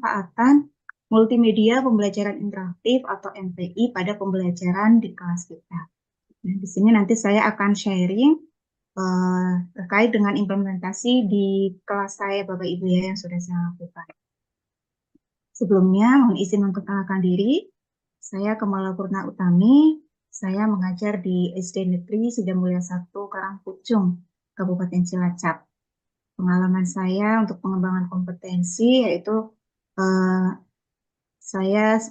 pemanfaatan multimedia pembelajaran interaktif atau MPI pada pembelajaran di kelas kita. Nah, di sini nanti saya akan sharing terkait dengan implementasi di kelas saya, Bapak Ibu ya, yang sudah saya lakukan. Sebelumnya, mohon izin untuk mengenalkan diri. Saya Kamala Purna Utami. Saya mengajar di SD Negeri Sidamulya 1 Karangpucung, Kabupaten Cilacap. Pengalaman saya untuk pengembangan kompetensi yaitu saya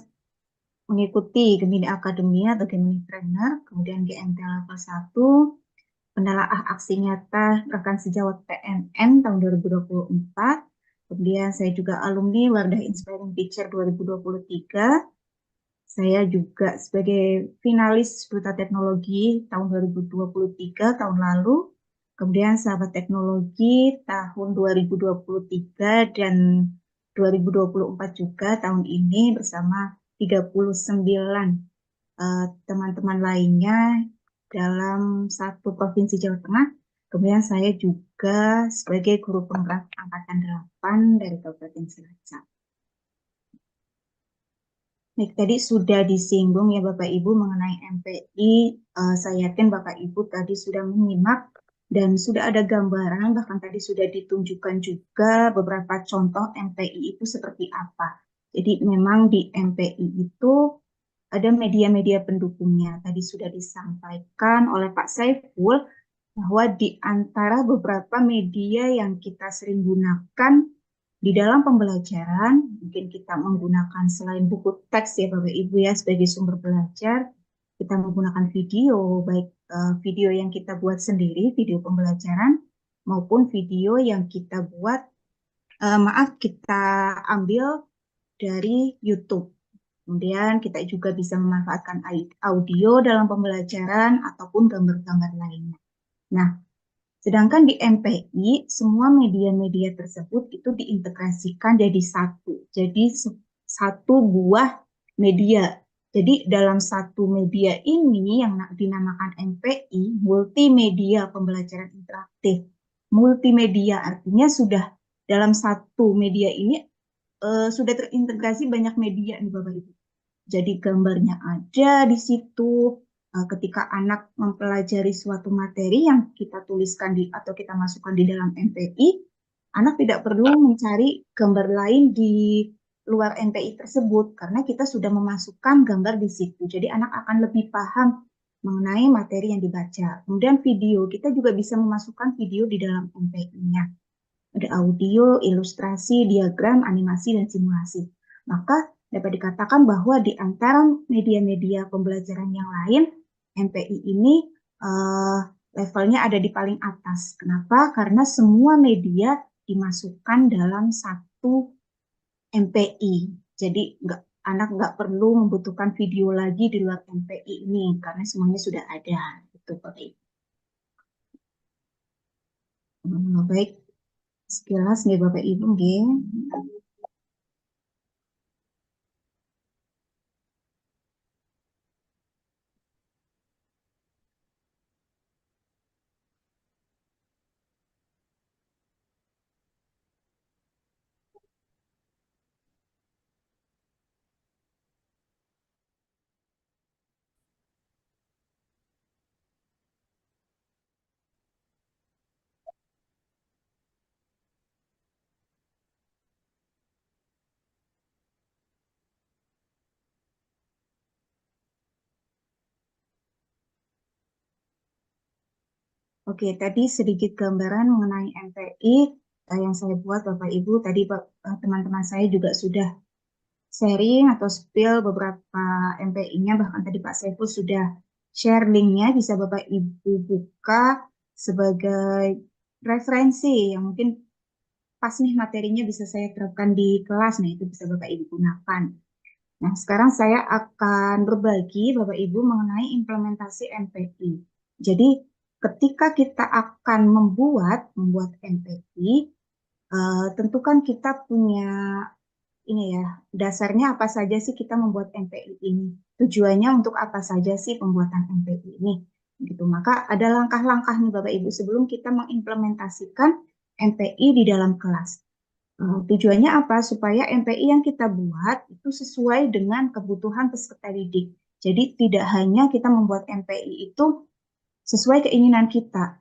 mengikuti Gemini Akademia atau Gemini Trainer, kemudian GMT level 1, penelaah aksi nyata rekan sejawat PNN tahun 2024. Kemudian saya juga alumni Wardah Inspiring Teacher 2023. Saya juga sebagai finalis Duta Teknologi tahun 2023 tahun lalu. Kemudian sahabat teknologi tahun 2023 dan 2024 juga tahun ini bersama 39 teman-teman lainnya dalam satu provinsi Jawa Tengah. Kemudian saya juga sebagai guru penggerak angkatan 8 dari Kabupaten Cilacap. Baik, tadi sudah disinggung ya Bapak Ibu mengenai MPI. Saya yakin Bapak Ibu tadi sudah menyimak dan sudah ada gambaran, bahkan tadi sudah ditunjukkan juga beberapa contoh MPI itu seperti apa. Jadi memang di MPI itu ada media-media pendukungnya. Tadi sudah disampaikan oleh Pak Saiful bahwa di antara beberapa media yang kita sering gunakan di dalam pembelajaran, mungkin kita menggunakan selain buku teks ya Bapak Ibu ya sebagai sumber belajar, kita menggunakan video, baik video yang kita buat sendiri, video pembelajaran, maupun video yang kita buat, kita ambil dari YouTube. Kemudian kita juga bisa memanfaatkan audio dalam pembelajaran ataupun gambar-gambar lainnya. Nah, sedangkan di MPI, semua media-media tersebut itu diintegrasikan jadi satu. Jadi satu buah media. Jadi dalam satu media ini yang dinamakan MPI, multimedia pembelajaran interaktif. Multimedia artinya sudah dalam satu media ini sudah terintegrasi banyak media nih Bapak Ibu. Jadi gambarnya ada di situ. Ketika anak mempelajari suatu materi yang kita tuliskan atau kita masukkan di dalam MPI, anak tidak perlu mencari gambar lain di luar MPI tersebut karena kita sudah memasukkan gambar di situ. Jadi anak akan lebih paham mengenai materi yang dibaca. Kemudian video, kita juga bisa memasukkan video di dalam MPI-nya. Ada audio, ilustrasi, diagram, animasi, dan simulasi. Maka dapat dikatakan bahwa di antara media-media pembelajaran yang lain, MPI ini levelnya ada di paling atas. Kenapa? Karena semua media dimasukkan dalam satu MPI. Jadi anak nggak perlu membutuhkan video lagi di luar MPI ini, karena semuanya sudah ada. Gitu, Bapak. Baik, sekilas nih Bapak Ibu, nggih. Oke, tadi sedikit gambaran mengenai MPI yang saya buat Bapak Ibu. Tadi teman-teman saya juga sudah sharing atau spill beberapa MPI-nya. Bahkan tadi Pak Saiful sudah share link-nya. Bisa Bapak Ibu buka sebagai referensi yang mungkin pas nih materinya bisa saya terapkan di kelas. Nah, itu bisa Bapak Ibu gunakan. Nah, sekarang saya akan berbagi Bapak Ibu mengenai implementasi MPI. Jadi, ketika kita akan membuat MPI, tentu kan kita punya ini ya, dasarnya apa saja sih kita membuat MPI ini? Tujuannya untuk apa saja sih pembuatan MPI ini? Gitu. Maka ada langkah-langkah nih Bapak Ibu sebelum kita mengimplementasikan MPI di dalam kelas. Tujuannya apa? Supaya MPI yang kita buat itu sesuai dengan kebutuhan peserta didik. Jadi tidak hanya kita membuat MPI itu sesuai keinginan kita.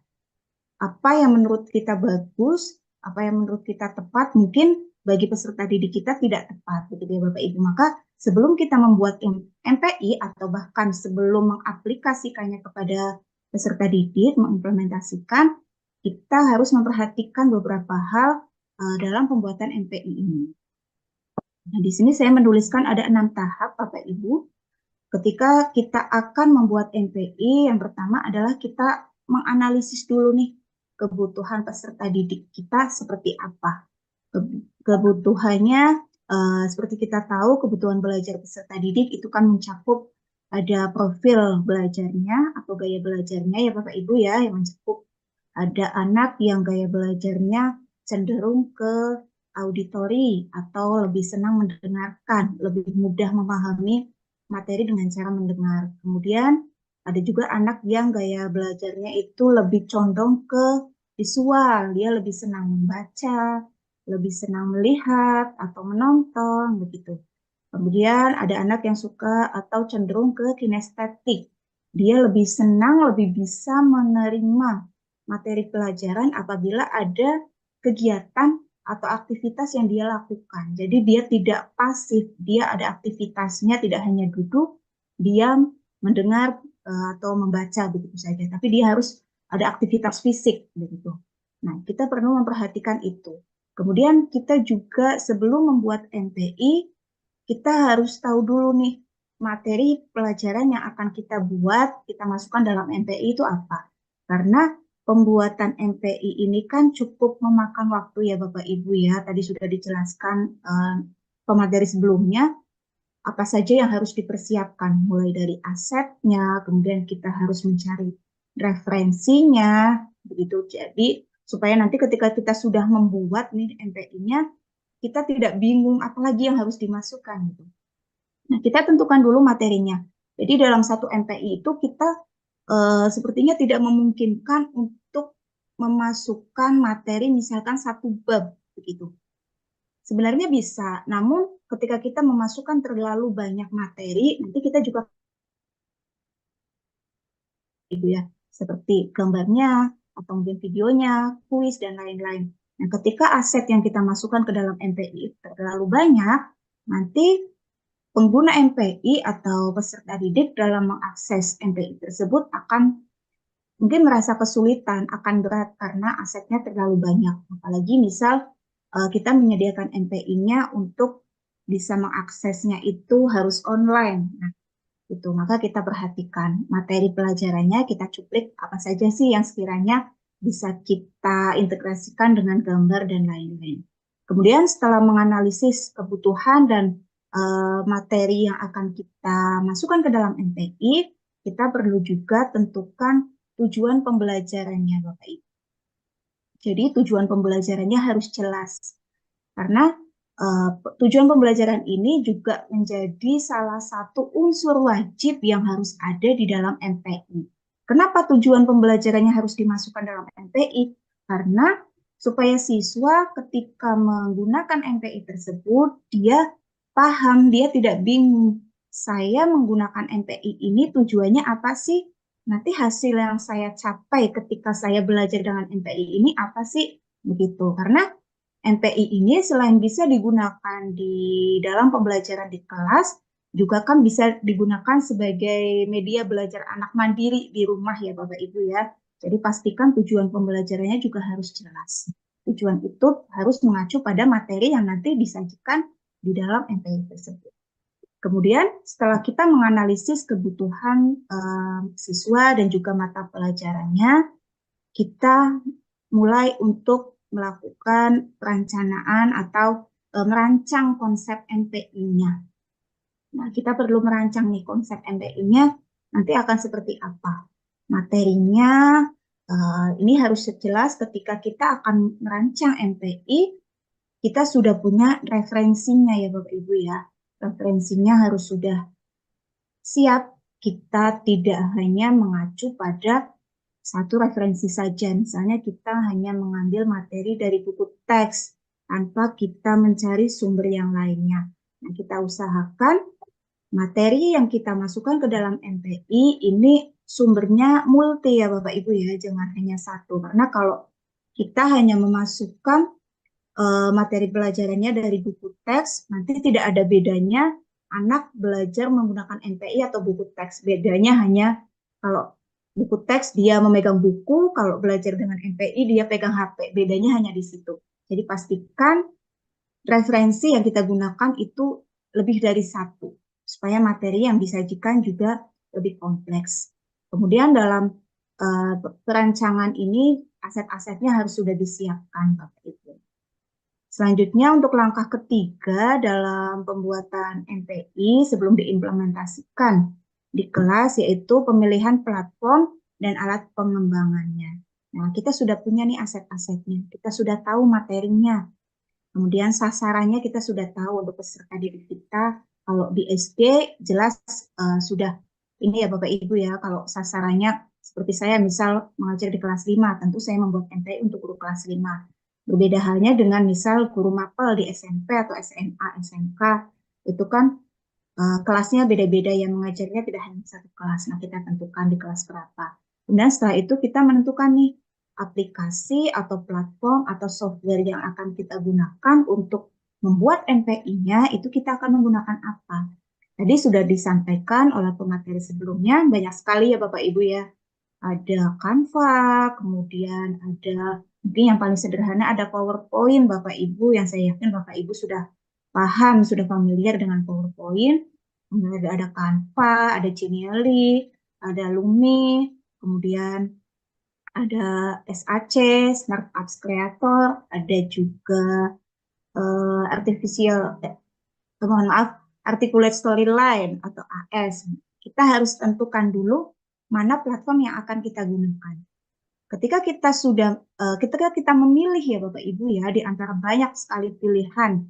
Apa yang menurut kita bagus, apa yang menurut kita tepat, mungkin bagi peserta didik kita tidak tepat, begitu ya Bapak Ibu. Maka sebelum kita membuat MPI atau bahkan sebelum mengaplikasikannya kepada peserta didik, mengimplementasikan, kita harus memperhatikan beberapa hal dalam pembuatan MPI ini. Nah, di sini saya menuliskan ada 6 tahap, Bapak Ibu. Ketika kita akan membuat MPI, yang pertama adalah kita menganalisis dulu nih kebutuhan peserta didik kita seperti apa. Kebutuhannya, seperti kita tahu, kebutuhan belajar peserta didik itu kan mencakup ada profil belajarnya atau gaya belajarnya ya Bapak Ibu ya, yang mencakup ada anak yang gaya belajarnya cenderung ke auditori atau lebih senang mendengarkan, lebih mudah memahami materi dengan cara mendengar. Kemudian ada juga anak yang gaya belajarnya itu lebih condong ke visual, dia lebih senang membaca, lebih senang melihat atau menonton begitu. Kemudian ada anak yang suka atau cenderung ke kinestetik. Dia lebih senang, lebih bisa menerima materi pelajaran apabila ada kegiatan atau aktivitas yang dia lakukan. Jadi dia tidak pasif, dia ada aktivitasnya, tidak hanya duduk, diam, mendengar atau membaca begitu saja. Tapi dia harus ada aktivitas fisik begitu. Nah, kita perlu memperhatikan itu. Kemudian kita juga sebelum membuat MPI, kita harus tahu dulu nih materi pelajaran yang akan kita buat, kita masukkan dalam MPI itu apa. Karena pembuatan MPI ini kan cukup memakan waktu ya Bapak Ibu ya. Tadi sudah dijelaskan pemateri sebelumnya, apa saja yang harus dipersiapkan, mulai dari asetnya, kemudian kita harus mencari referensinya, begitu. Jadi supaya nanti ketika kita sudah membuat nih MPI-nya, kita tidak bingung apalagi yang harus dimasukkan gitu. Nah, kita tentukan dulu materinya. Jadi dalam satu MPI itu kita sepertinya tidak memungkinkan untuk memasukkan materi misalkan satu bab begitu. Sebenarnya bisa, namun ketika kita memasukkan terlalu banyak materi, nanti kita juga itu ya, seperti gambarnya atau mungkin videonya, kuis dan lain-lain. Nah, ketika aset yang kita masukkan ke dalam MPI terlalu banyak, nanti pengguna MPI atau peserta didik dalam mengakses MPI tersebut akan mungkin merasa kesulitan, akan berat karena asetnya terlalu banyak. Apalagi misal kita menyediakan MPI-nya untuk bisa mengaksesnya itu harus online. Nah, itu maka kita perhatikan materi pelajarannya, kita cuplik apa saja sih yang sekiranya bisa kita integrasikan dengan gambar dan lain-lain. Kemudian setelah menganalisis kebutuhan dan materi yang akan kita masukkan ke dalam MPI, kita perlu juga tentukan tujuan pembelajarannya, Bapak Ibu. Jadi tujuan pembelajarannya harus jelas, karena tujuan pembelajaran ini juga menjadi salah satu unsur wajib yang harus ada di dalam MPI. Kenapa tujuan pembelajarannya harus dimasukkan dalam MPI? Karena supaya siswa ketika menggunakan MPI tersebut, dia paham, dia tidak bingung. Saya menggunakan MPI ini tujuannya apa sih? Nanti hasil yang saya capai ketika saya belajar dengan MPI ini apa sih? Begitu. Karena MPI ini selain bisa digunakan di dalam pembelajaran di kelas, juga kan bisa digunakan sebagai media belajar anak mandiri di rumah ya Bapak Ibu ya. Jadi pastikan tujuan pembelajarannya juga harus jelas. Tujuan itu harus mengacu pada materi yang nanti disajikan di dalam MPI tersebut. Kemudian setelah kita menganalisis kebutuhan siswa dan juga mata pelajarannya, kita mulai untuk melakukan perencanaan atau merancang konsep MPI-nya. Nah, kita perlu merancang nih konsep MPI-nya nanti akan seperti apa. Materinya ini harus jelas ketika kita akan merancang MPI, kita sudah punya referensinya ya Bapak Ibu ya. Referensinya harus sudah siap, kita tidak hanya mengacu pada satu referensi saja. Misalnya kita hanya mengambil materi dari buku teks tanpa kita mencari sumber yang lainnya. Nah, kita usahakan materi yang kita masukkan ke dalam MPI ini sumbernya multi ya Bapak Ibu ya, jangan hanya satu. Karena kalau kita hanya memasukkan materi pelajarannya dari buku teks, nanti tidak ada bedanya anak belajar menggunakan MPI atau buku teks. Bedanya hanya kalau buku teks dia memegang buku, kalau belajar dengan MPI dia pegang HP. Bedanya hanya di situ. Jadi pastikan referensi yang kita gunakan itu lebih dari satu, supaya materi yang disajikan juga lebih kompleks. Kemudian dalam perancangan ini aset-asetnya harus sudah disiapkan Bapak Ibu. Selanjutnya untuk langkah ketiga dalam pembuatan MPI sebelum diimplementasikan di kelas yaitu pemilihan platform dan alat pengembangannya. Nah, kita sudah punya nih aset-asetnya, kita sudah tahu materinya, kemudian sasarannya kita sudah tahu untuk peserta didik kita. Kalau di SD jelas sudah ini ya Bapak Ibu ya, kalau sasarannya seperti saya misal mengajar di kelas 5, tentu saya membuat MPI untuk guru kelas 5. Berbeda halnya dengan misal guru mapel di SMP atau SMA, SMK, itu kan kelasnya beda-beda, yang mengajarnya tidak hanya satu kelas. Nah, kita tentukan di kelas berapa. Kemudian setelah itu kita menentukan nih aplikasi atau platform atau software yang akan kita gunakan untuk membuat MPI-nya, itu kita akan menggunakan apa. Tadi sudah disampaikan oleh pemateri sebelumnya, banyak sekali ya Bapak Ibu ya. Ada Canva, kemudian ada mungkin yang paling sederhana ada PowerPoint Bapak Ibu, yang saya yakin Bapak Ibu sudah paham, sudah familiar dengan PowerPoint. Kemudian ada Canva, ada Genially, ada Lumi, kemudian ada SAC, Smart Apps Creator, ada juga mohon maaf, Articulate Storyline atau AS. Kita harus tentukan dulu mana platform yang akan kita gunakan. Ketika kita memilih ya Bapak Ibu ya, di antara banyak sekali pilihan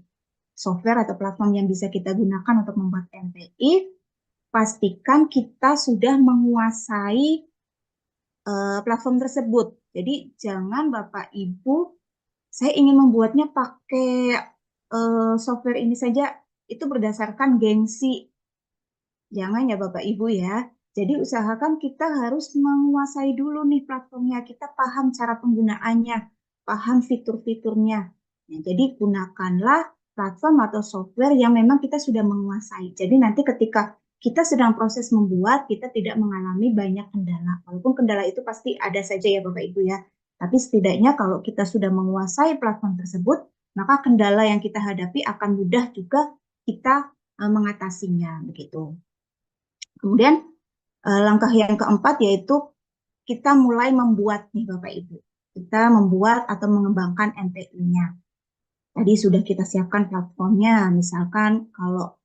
software atau platform yang bisa kita gunakan untuk membuat MPI, pastikan kita sudah menguasai platform tersebut. Jadi jangan Bapak Ibu, saya ingin membuatnya pakai software ini saja, itu berdasarkan gengsi. Jangan ya Bapak Ibu ya. Jadi usahakan kita harus menguasai dulu nih platformnya, kita paham cara penggunaannya, paham fitur-fiturnya. Nah, jadi gunakanlah platform atau software yang memang kita sudah menguasai. Jadi nanti ketika kita sedang proses membuat, kita tidak mengalami banyak kendala. Walaupun kendala itu pasti ada saja ya Bapak Ibu ya. Tapi setidaknya kalau kita sudah menguasai platform tersebut, maka kendala yang kita hadapi akan mudah juga kita mengatasinya begitu. Kemudian langkah yang keempat yaitu kita mulai membuat nih Bapak Ibu. Kita membuat atau mengembangkan MPI-nya. Tadi sudah kita siapkan platformnya, misalkan kalau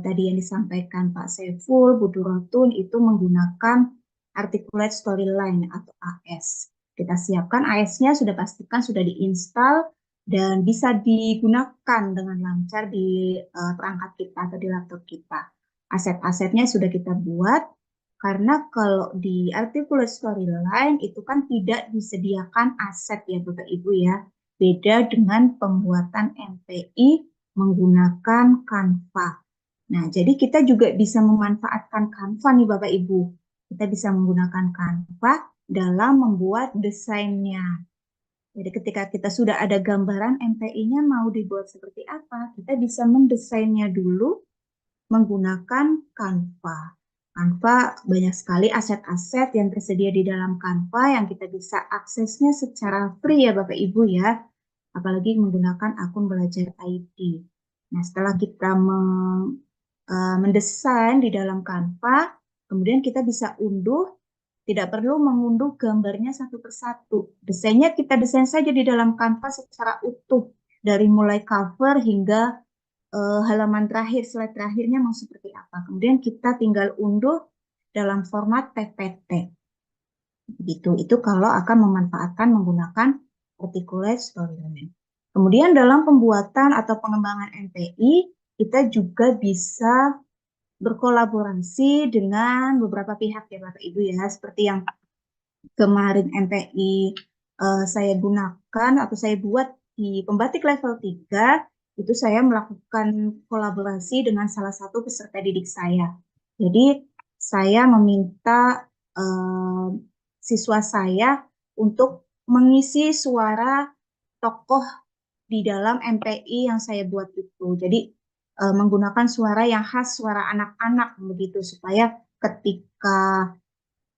tadi yang disampaikan Pak Saiful, Bu Durotun itu menggunakan Articulate Storyline atau AS. Kita siapkan AS-nya, sudah pastikan sudah diinstal dan bisa digunakan dengan lancar di perangkat kita atau di laptop kita. Aset-asetnya sudah kita buat, karena kalau di Articulate Storyline itu kan tidak disediakan aset ya Bapak Ibu ya. Beda dengan pembuatan MPI menggunakan Canva. Nah, jadi kita juga bisa memanfaatkan Canva nih Bapak Ibu. Kita bisa menggunakan Canva dalam membuat desainnya. Jadi ketika kita sudah ada gambaran MPI-nya mau dibuat seperti apa, kita bisa mendesainnya dulu menggunakan Canva. Canva banyak sekali aset-aset yang tersedia di dalam Canva yang kita bisa aksesnya secara free ya Bapak Ibu ya. Apalagi menggunakan akun belajar ID. Nah, setelah kita mendesain di dalam Canva, kemudian kita bisa unduh, tidak perlu mengunduh gambarnya satu persatu. Desainnya kita desain saja di dalam Canva secara utuh, dari mulai cover hingga halaman terakhir, slide terakhirnya mau seperti apa. Kemudian kita tinggal unduh dalam format PPT. Begitu, itu kalau akan memanfaatkan menggunakan Articulate Storyline. Kemudian dalam pembuatan atau pengembangan MPI, kita juga bisa berkolaborasi dengan beberapa pihak ya Bapak Ibu ya, seperti yang kemarin MPI saya gunakan atau saya buat di pembatik level 3 itu saya melakukan kolaborasi dengan salah satu peserta didik saya. Jadi saya meminta siswa saya untuk mengisi suara tokoh di dalam MPI yang saya buat itu. Jadi menggunakan suara yang khas, suara anak-anak begitu, supaya ketika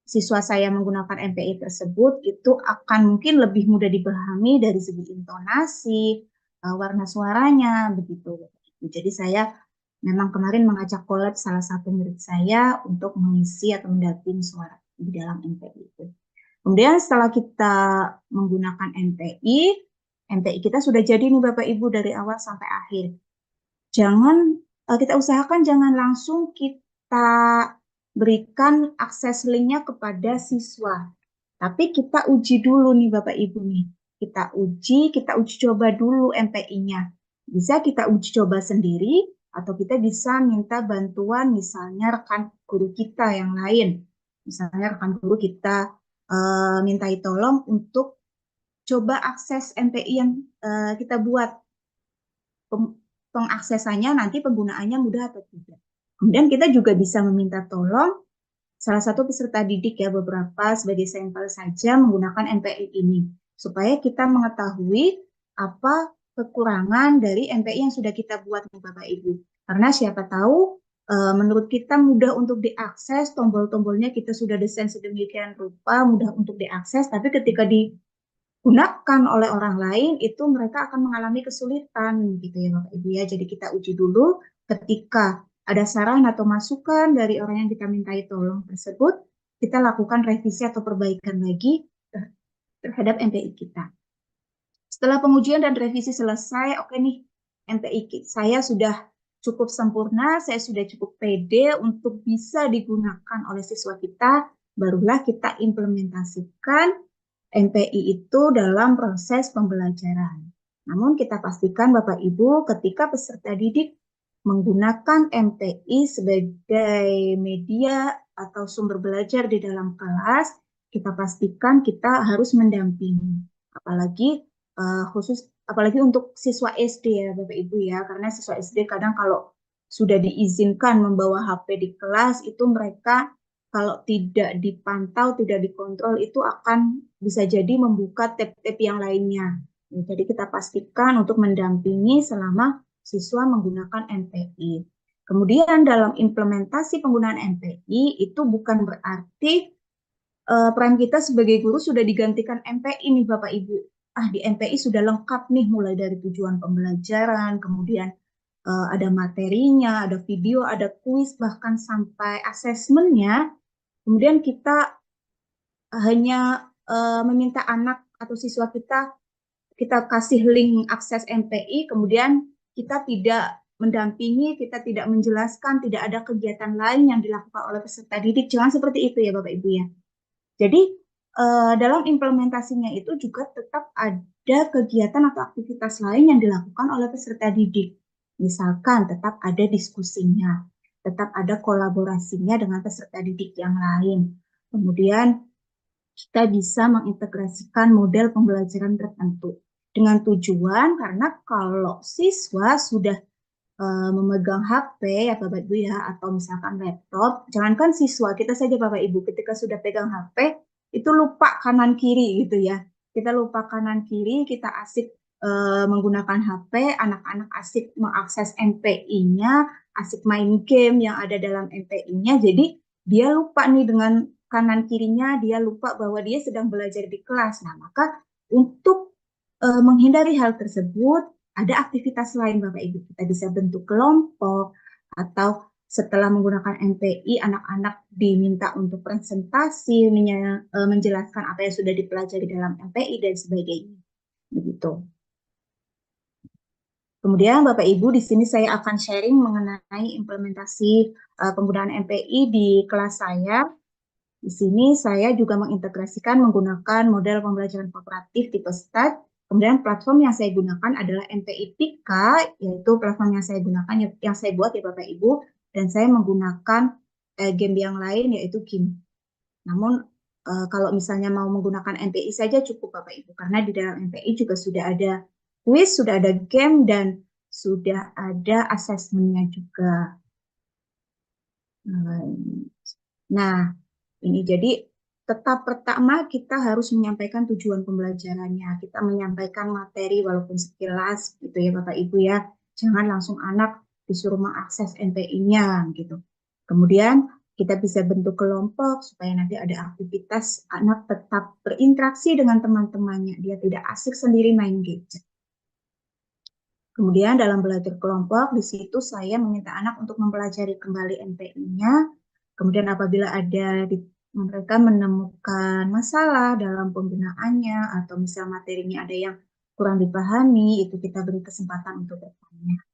siswa saya menggunakan MPI tersebut itu akan mungkin lebih mudah dipahami dari segi intonasi, warna suaranya begitu. Jadi saya memang kemarin mengajak collab salah satu murid saya untuk mengisi atau mendampingi suara di dalam MPI itu. Kemudian setelah kita menggunakan MPI kita sudah jadi nih Bapak Ibu dari awal sampai akhir. Kita usahakan jangan langsung kita berikan akses linknya kepada siswa. Tapi kita uji dulu nih Bapak Ibu nih. Kita uji coba dulu MPI-nya. Bisa kita uji coba sendiri atau kita bisa minta bantuan misalnya rekan guru kita yang lain. Misalnya rekan guru kita mintai tolong untuk coba akses MPI yang kita buat. Pengaksesannya nanti penggunaannya mudah atau tidak. Kemudian kita juga bisa meminta tolong salah satu peserta didik ya, beberapa sebagai sampel saja menggunakan MPI ini supaya kita mengetahui apa kekurangan dari MPI yang sudah kita buat nih Bapak Ibu. Karena siapa tahu menurut kita mudah untuk diakses, tombol-tombolnya kita sudah desain sedemikian rupa, mudah untuk diakses, tapi ketika digunakan oleh orang lain itu mereka akan mengalami kesulitan gitu ya Bapak Ibu ya. Jadi kita uji dulu ketika ada saran atau masukan dari orang yang kita mintai tolong tersebut, kita lakukan revisi atau perbaikan lagi terhadap MPI kita. Setelah pengujian dan revisi selesai, oke nih, MPI saya sudah cukup sempurna, saya sudah cukup pede untuk bisa digunakan oleh siswa kita, barulah kita implementasikan MPI itu dalam proses pembelajaran. Namun kita pastikan Bapak Ibu ketika peserta didik menggunakan MPI sebagai media atau sumber belajar di dalam kelas, kita pastikan kita harus mendampingi. Apalagi untuk siswa SD ya Bapak Ibu ya, karena siswa SD kadang kalau sudah diizinkan membawa HP di kelas itu mereka kalau tidak dipantau, tidak dikontrol itu akan bisa jadi membuka tab-tab yang lainnya. Jadi kita pastikan untuk mendampingi selama siswa menggunakan MPI. Kemudian dalam implementasi penggunaan MPI itu bukan berarti peran kita sebagai guru sudah digantikan MPI nih Bapak Ibu. Di MPI sudah lengkap nih mulai dari tujuan pembelajaran, kemudian ada materinya, ada video, ada kuis, bahkan sampai asesmennya. Kemudian kita hanya meminta anak atau siswa kita kasih link akses MPI, kemudian kita tidak mendampingi, kita tidak menjelaskan, tidak ada kegiatan lain yang dilakukan oleh peserta didik. Jangan seperti itu ya Bapak Ibu ya. Jadi dalam implementasinya itu juga tetap ada kegiatan atau aktivitas lain yang dilakukan oleh peserta didik. Misalkan tetap ada diskusinya, tetap ada kolaborasinya dengan peserta didik yang lain. Kemudian kita bisa mengintegrasikan model pembelajaran tertentu dengan tujuan karena kalau siswa sudah memegang HP ya Bapak Ibu ya atau misalkan laptop, jangankan siswa, kita saja Bapak Ibu ketika sudah pegang HP itu lupa kanan kiri gitu ya. Kita lupa kanan kiri, kita asik menggunakan HP, anak-anak asik mengakses MPI-nya, asik main game yang ada dalam MPI-nya, jadi dia lupa nih dengan kanan kirinya, dia lupa bahwa dia sedang belajar di kelas. Nah, maka untuk menghindari hal tersebut, ada aktivitas lain Bapak Ibu. Kita bisa bentuk kelompok atau setelah menggunakan MPI, anak-anak diminta untuk presentasi, menjelaskan apa yang sudah dipelajari dalam MPI dan sebagainya. Begitu. Kemudian Bapak Ibu, di sini saya akan sharing mengenai implementasi penggunaan MPI di kelas saya. Di sini saya juga mengintegrasikan menggunakan model pembelajaran kooperatif tipe START. Kemudian platform yang saya gunakan adalah MPI Pika, yaitu platform yang saya gunakan, yang saya buat ya Bapak Ibu. Dan saya menggunakan game yang lain yaitu game. Namun kalau misalnya mau menggunakan MPI saja cukup Bapak Ibu, karena di dalam MPI juga sudah ada kuis, sudah ada game, dan sudah ada asesmennya juga. Nah, ini jadi tetap pertama kita harus menyampaikan tujuan pembelajarannya. Kita menyampaikan materi walaupun sekilas gitu ya Bapak Ibu ya. Jangan langsung anak disuruh mengakses NPI-nya gitu. Kemudian kita bisa bentuk kelompok supaya nanti ada aktivitas anak tetap berinteraksi dengan teman-temannya. Dia tidak asik sendiri main gadget. Kemudian dalam belajar kelompok, di situ saya meminta anak untuk mempelajari kembali NPI-nya. Kemudian apabila mereka menemukan masalah dalam penggunaannya atau misal materinya ada yang kurang dipahami, itu kita beri kesempatan untuk bertanya.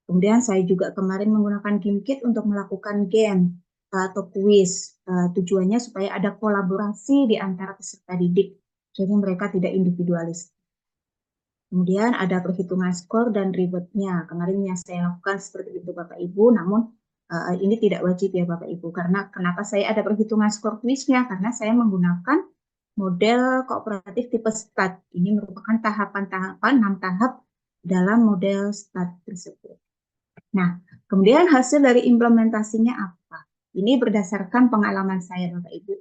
Kemudian saya juga kemarin menggunakan GameKit untuk melakukan game atau kuis. Tujuannya supaya ada kolaborasi di antara peserta didik. Jadi mereka tidak individualis. Kemudian ada perhitungan skor dan reward-nya. Kemarin yang saya lakukan seperti itu Bapak Ibu, namun ini tidak wajib ya Bapak Ibu. Karena kenapa saya ada perhitungan skor kuisnya? Karena saya menggunakan model kooperatif tipe STAT. Ini merupakan tahapan-tahapan 6 tahap dalam model STAT tersebut. Nah, kemudian hasil dari implementasinya apa? Ini berdasarkan pengalaman saya Bapak Ibu.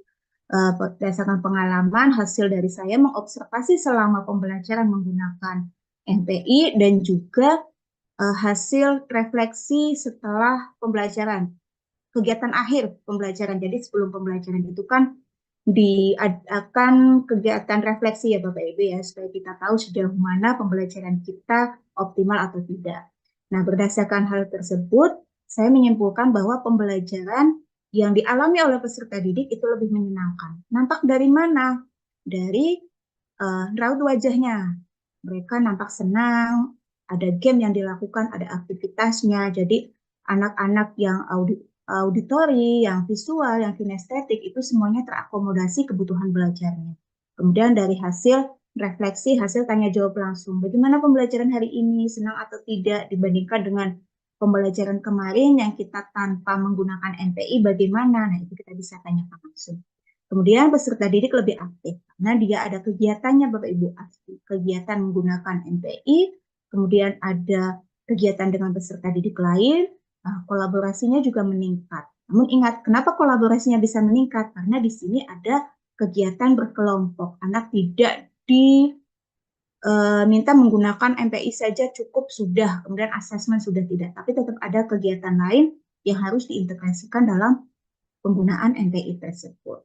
Berdasarkan pengalaman, hasil dari saya mengobservasi selama pembelajaran menggunakan NPI dan juga hasil refleksi setelah pembelajaran, kegiatan akhir pembelajaran. Jadi sebelum pembelajaran itu kan diadakan kegiatan refleksi ya Bapak Ibu ya, supaya kita tahu sejauh mana pembelajaran kita optimal atau tidak. Nah, berdasarkan hal tersebut, saya menyimpulkan bahwa pembelajaran yang dialami oleh peserta didik itu lebih menyenangkan. Nampak dari mana? Dari raut wajahnya. Mereka nampak senang, ada game yang dilakukan, ada aktivitasnya. Jadi anak-anak yang auditori, yang visual, yang kinestetik, itu semuanya terakomodasi kebutuhan belajarnya. Kemudian dari hasil refleksi, hasil tanya jawab langsung. Bagaimana pembelajaran hari ini, senang atau tidak dibandingkan dengan pembelajaran kemarin yang kita tanpa menggunakan NPI, bagaimana? Nah, itu kita bisa tanyakan langsung. Kemudian peserta didik lebih aktif karena dia ada kegiatannya Bapak Ibu, kegiatan menggunakan NPI, kemudian ada kegiatan dengan peserta didik lain, kolaborasinya juga meningkat. Namun ingat, kenapa kolaborasinya bisa meningkat? Karena di sini ada kegiatan berkelompok. Anak tidak diminta menggunakan NPI saja cukup sudah, kemudian asesmen sudah tidak, tapi tetap ada kegiatan lain yang harus diintegrasikan dalam penggunaan NPI tersebut.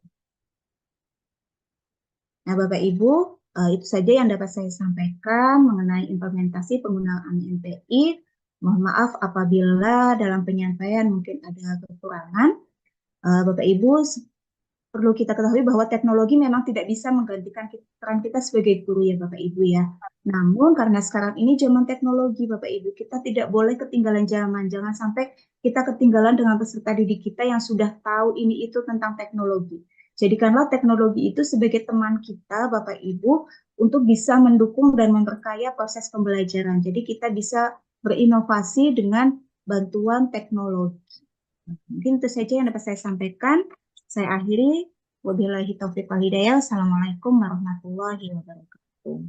Nah, Bapak Ibu, itu saja yang dapat saya sampaikan mengenai implementasi penggunaan NPI. Mohon maaf apabila dalam penyampaian mungkin ada kekurangan. Bapak Ibu, perlu kita ketahui bahwa teknologi memang tidak bisa menggantikan peran kita sebagai guru ya Bapak Ibu ya. Namun karena sekarang ini zaman teknologi Bapak Ibu, kita tidak boleh ketinggalan zaman. Jangan sampai kita ketinggalan dengan peserta didik kita yang sudah tahu ini itu tentang teknologi. Jadikanlah teknologi itu sebagai teman kita Bapak Ibu untuk bisa mendukung dan memperkaya proses pembelajaran. Jadi kita bisa berinovasi dengan bantuan teknologi. Mungkin itu saja yang dapat saya sampaikan. Saya akhiri. Wabillahi taufiq wal hidayah. Assalamualaikum warahmatullahi wabarakatuh.